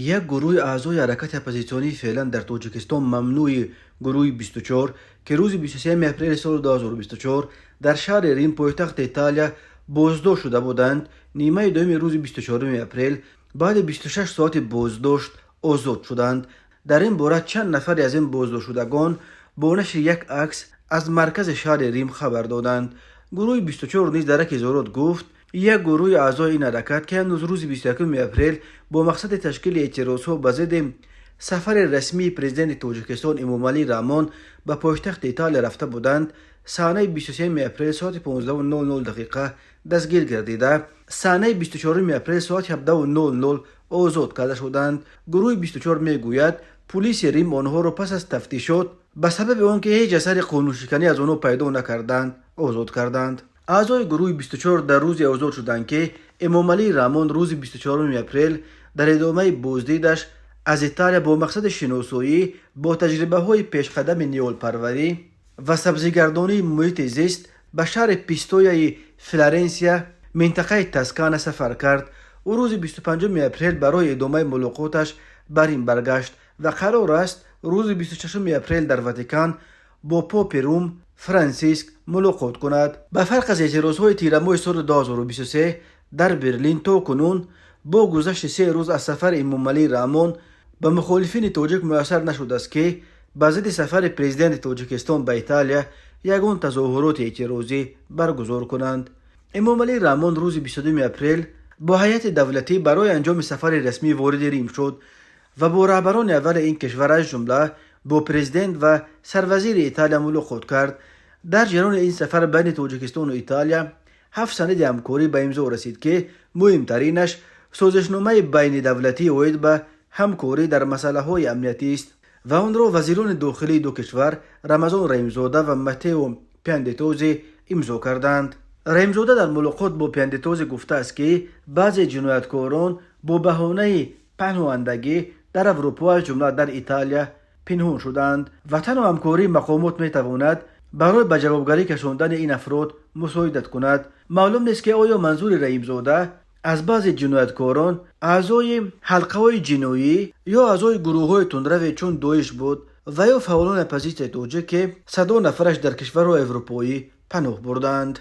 یک گروه اعضای حرکت اپوزیسیونی فعلا در تاجیکستان ممنوع گروه 24 که روز 23 اپریل سال 2024 در شهر ریم پایتخت ایتالیا بازداشت شده بودند، نیمه دوم روز 24 اپریل بعد 26 ساعت بازداشت آزاد شدند. در این باره چند نفر از این بازداشت شدگان با نشر یک عکس از مرکز شهر ریم خبر دادند. گروه 24 نیز در یک اظهارات گفت یک گروه اعضای این حرکت که امروز روز 21 اپریل با مقصد تشکیل اعتراضها به ضد سفر رسمی پرزیدنت تاجیکستان امامعلی رحمان به پایتخت ایتالیا رفته بودند، صحنه 23 اپریل ساعت 15:00 دستگیر گردیده، صحنه 24 اپریل ساعت 17:00 آزاد کرده شدند. گروه 24 میگوید پلیس ریم آنها را پس از تفتیشات به سبب آنکه هیچ اثر قانون‌شکنی از آنها پیدا نکردند آزاد کردند. اعضای گروه 24 در روزی آزاد شدند که امامعلی رحمان روز 24 اپریل در ادامه بازدیدش از ایتالیا با مقصد شناسایی با تجربه های پیشقدم نیال پروری و سبزیگردانی محیط زیست به شهر پیستویای فلورانسیا منطقه تسکانه سفر کرد. او روز 25 اپریل برای ادامه ملاقاتش بر این برگشت و قرار است روز 26 اپریل در واتیکان با پاپ روم فرانسیسک ملاقات کند. به فرق از اعتراضهای تیر ماه سال 2023 در برلین تا کنون با گذشت 3 روز از سفر امامعلی رحمان به مخالفین تاجیک میسر نشده است که به ضد سفر پرزیدنت تاجیکستان به ایتالیا یگان تظاهرات اعتراضی برگزار کنند. امامعلی رحمان روز 22 اپریل با هیئت دولتی برای انجام سفر رسمی وارد ریم شد و با رهبران اول این کشور از جمله با پرزیدنت و سروزیر ایتالیا ملاقات کرد. در جریان این سفر بین تاجیکستان و ایتالیا 7 سند همکاری به امضا رسید که مهمترینش سازشنامه بین دولتی اوید به همکاری در مسئله های امنیتی است و آن را وزیران داخلی دو کشور رمضان رحیمزاده و متئو پیاندتوزی امضا کردند. رحیمزاده در ملاقات با پیاندتوزی گفته است که بعضی جنایتکاران با بهانه پناهندگی در اروپا از جمله در ایتالیا پنهان شدند و تنها همکاری مقامات میتواند برای به جوابگری کشاندن این افراد مساعدت کند. معلوم نیست که آیا منظور رحیمزاده از بعضی جنایتکاران اعضای حلقه های جنایی یا اعضای گروه های تندرو چون داعش بود و یا فعالان اپوزیسیون توجیه که 100 نفرش در کشورهای اروپایی پناه بردند.